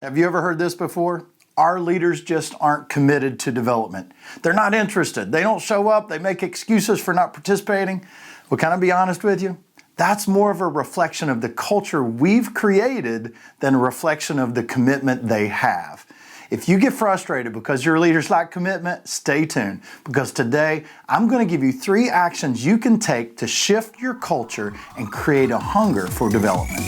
Have you ever heard this before? Our leaders just aren't committed to development. They're not interested. They don't show up. They make excuses for not participating. Well, can I be honest with you? That's more of a reflection of the culture we've created than a reflection of the commitment they have. If you get frustrated because your leaders lack commitment, stay tuned, because today I'm going to give you 3 actions you can take to shift your culture and create a hunger for development.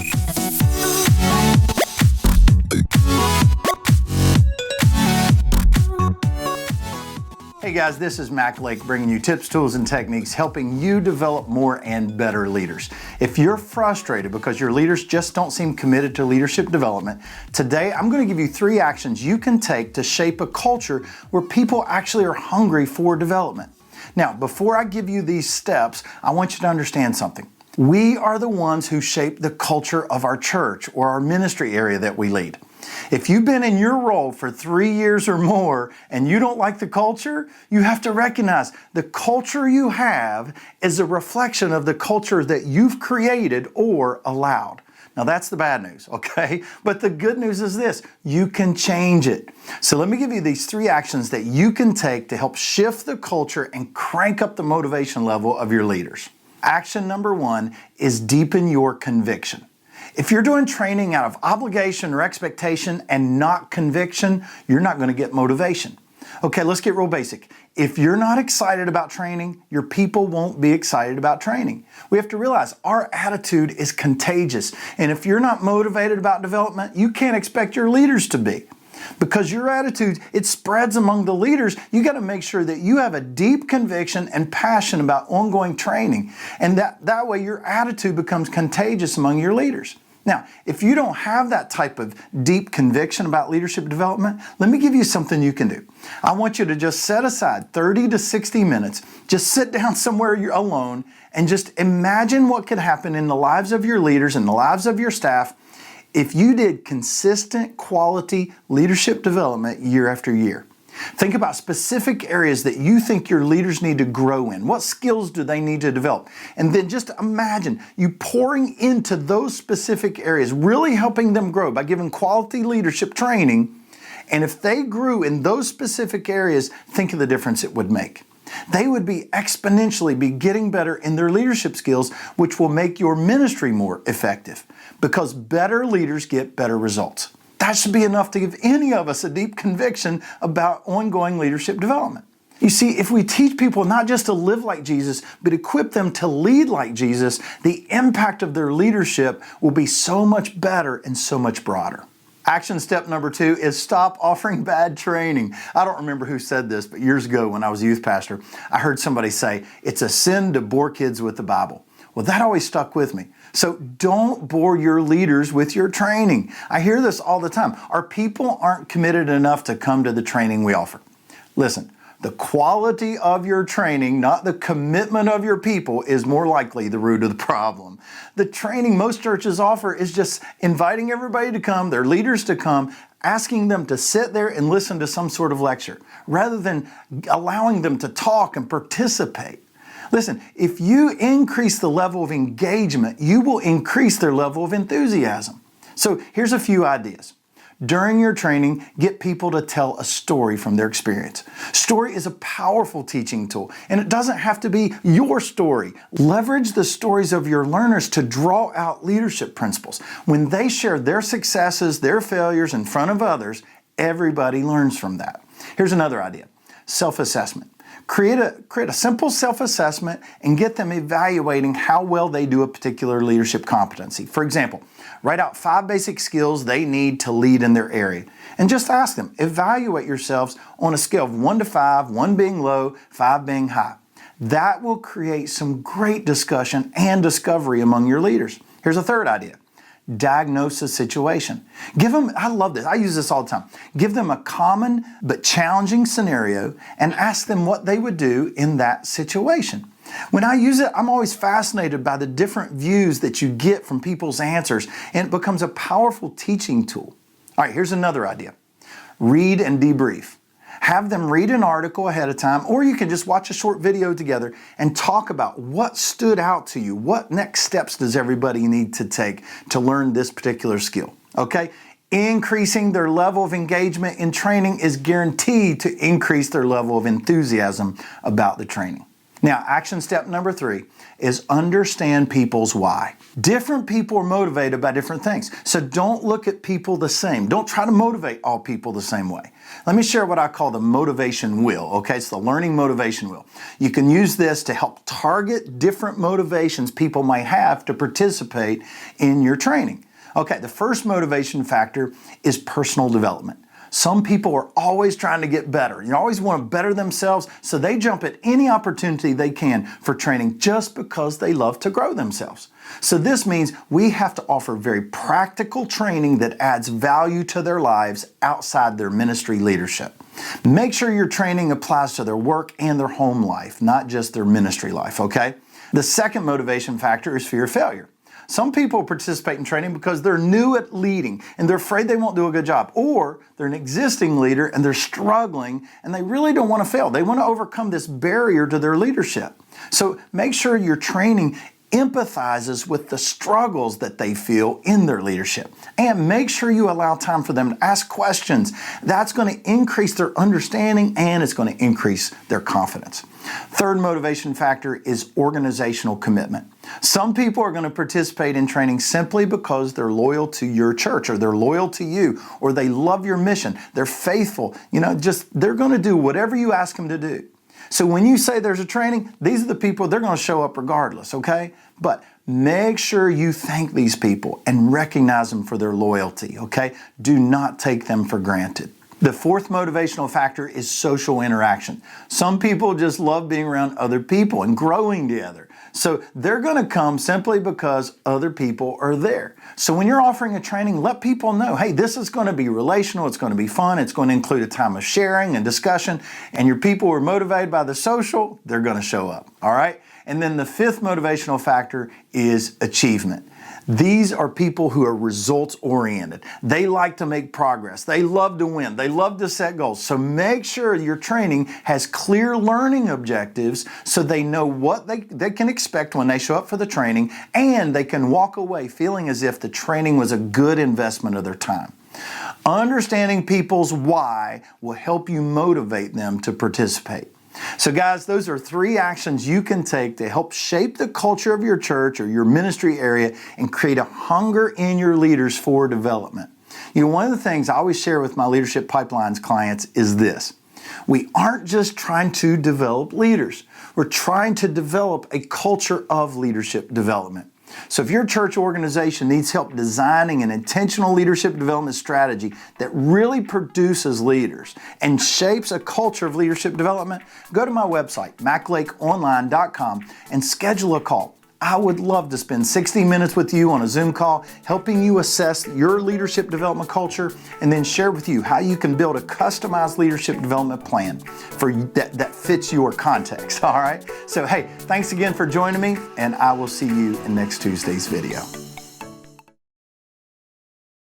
Hey guys, this is Mac Lake bringing you tips, tools, and techniques helping you develop more and better leaders. If you're frustrated because your leaders just don't seem committed to leadership development, today I'm going to give you 3 actions you can take to shape a culture where people actually are hungry for development. Now, before I give you these steps, I want you to understand something. We are the ones who shape the culture of our church or our ministry area that we lead. If you've been in your role for 3 years or more and you don't like the culture, you have to recognize the culture you have is a reflection of the culture that you've created or allowed. Now that's the bad news, okay? But the good news is this: you can change it. So let me give you these 3 actions that you can take to help shift the culture and crank up the motivation level of your leaders. Action number 1 is deepen your conviction. If you're doing training out of obligation or expectation and not conviction, you're not going to get motivation. Okay, let's get real basic. If you're not excited about training, your people won't be excited about training. We have to realize our attitude is contagious. And if you're not motivated about development, you can't expect your leaders to be. Because your attitude, it spreads among the leaders, you got to make sure that you have a deep conviction and passion about ongoing training. And that way your attitude becomes contagious among your leaders. Now, if you don't have that type of deep conviction about leadership development, let me give you something you can do. I want you to just set aside 30 to 60 minutes, just sit down somewhere you're alone, and just imagine what could happen in the lives of your leaders and the lives of your staff if you did consistent quality leadership development year after year. Think about specific areas that you think your leaders need to grow in. What skills do they need to develop? And then just imagine you pouring into those specific areas, really helping them grow by giving quality leadership training. And if they grew in those specific areas, think of the difference it would make. They would be exponentially getting better in their leadership skills, which will make your ministry more effective, because better leaders get better results. That should be enough to give any of us a deep conviction about ongoing leadership development. You see, if we teach people not just to live like Jesus, but equip them to lead like Jesus, the impact of their leadership will be so much better and so much broader. Action step number 2 is stop offering bad training. I don't remember who said this, but years ago when I was a youth pastor, I heard somebody say, it's a sin to bore kids with the Bible. Well, that always stuck with me. So don't bore your leaders with your training. I hear this all the time. Our people aren't committed enough to come to the training we offer. Listen, the quality of your training, not the commitment of your people, is more likely the root of the problem. The training most churches offer is just inviting everybody to come, their leaders to come, asking them to sit there and listen to some sort of lecture, rather than allowing them to talk and participate. Listen, if you increase the level of engagement, you will increase their level of enthusiasm. So here's a few ideas. During your training, get people to tell a story from their experience. Story is a powerful teaching tool, and it doesn't have to be your story. Leverage the stories of your learners to draw out leadership principles. When they share their successes, their failures in front of others, everybody learns from that. Here's another idea: self-assessment. Create a simple self-assessment and get them evaluating how well they do a particular leadership competency. For example, write out 5 basic skills they need to lead in their area. And just ask them, evaluate yourselves on a scale of 1 to 5, 1 being low, 5 being high. That will create some great discussion and discovery among your leaders. Here's a third idea. Diagnose a situation. Give them, I love this, I use this all the time. Give them a common but challenging scenario and ask them what they would do in that situation. When I use it, I'm always fascinated by the different views that you get from people's answers, and it becomes a powerful teaching tool. All right, here's another idea. Read and debrief. Have them read an article ahead of time, or you can just watch a short video together and talk about what stood out to you. What next steps does everybody need to take to learn this particular skill? Okay? Increasing their level of engagement in training is guaranteed to increase their level of enthusiasm about the training. Now, action step number 3 is understand people's why. Different people are motivated by different things. So don't look at people the same. Don't try to motivate all people the same way. Let me share what I call the motivation wheel, okay? It's the learning motivation wheel. You can use this to help target different motivations people might have to participate in your training. Okay, the first motivation factor is personal development. Some people are always trying to get better. You always want to better themselves, so they jump at any opportunity they can for training just because they love to grow themselves. So this means we have to offer very practical training that adds value to their lives outside their ministry leadership. Make sure your training applies to their work and their home life, not just their ministry life, okay? The second motivation factor is fear of failure. Some people participate in training because they're new at leading and they're afraid they won't do a good job, or they're an existing leader and they're struggling and they really don't want to fail. They want to overcome this barrier to their leadership. So make sure your training empathizes with the struggles that they feel in their leadership, and make sure you allow time for them to ask questions. That's going to increase their understanding and it's going to increase their confidence. Third motivation factor is organizational commitment. Some people are going to participate in training simply because they're loyal to your church, or they're loyal to you, or they love your mission. They're faithful. They're going to do whatever you ask them to do. So when you say there's a training, these are the people, they're going to show up regardless, okay? But make sure you thank these people and recognize them for their loyalty, okay? Do not take them for granted. The fourth motivational factor is social interaction. Some people just love being around other people and growing together. So they're going to come simply because other people are there. So when you're offering a training, let people know, hey, this is going to be relational, it's going to be fun, it's going to include a time of sharing and discussion, and your people who are motivated by the social, they're going to show up, all right? And then the fifth motivational factor is achievement. These are people who are results oriented. They like to make progress. They love to win. They love to set goals. So make sure your training has clear learning objectives so they know what they can expect when they show up for the training, and they can walk away feeling as if the training was a good investment of their time. Understanding people's why will help you motivate them to participate. So guys, those are 3 actions you can take to help shape the culture of your church or your ministry area and create a hunger in your leaders for development. One of the things I always share with my Leadership Pipelines clients is this. We aren't just trying to develop leaders. We're trying to develop a culture of leadership development. So if your church organization needs help designing an intentional leadership development strategy that really produces leaders and shapes a culture of leadership development, go to my website, maclakeonline.com, and schedule a call. I would love to spend 60 minutes with you on a Zoom call, helping you assess your leadership development culture and then share with you how you can build a customized leadership development plan for that fits your context, all right? So, hey, thanks again for joining me, and I will see you in next Tuesday's video.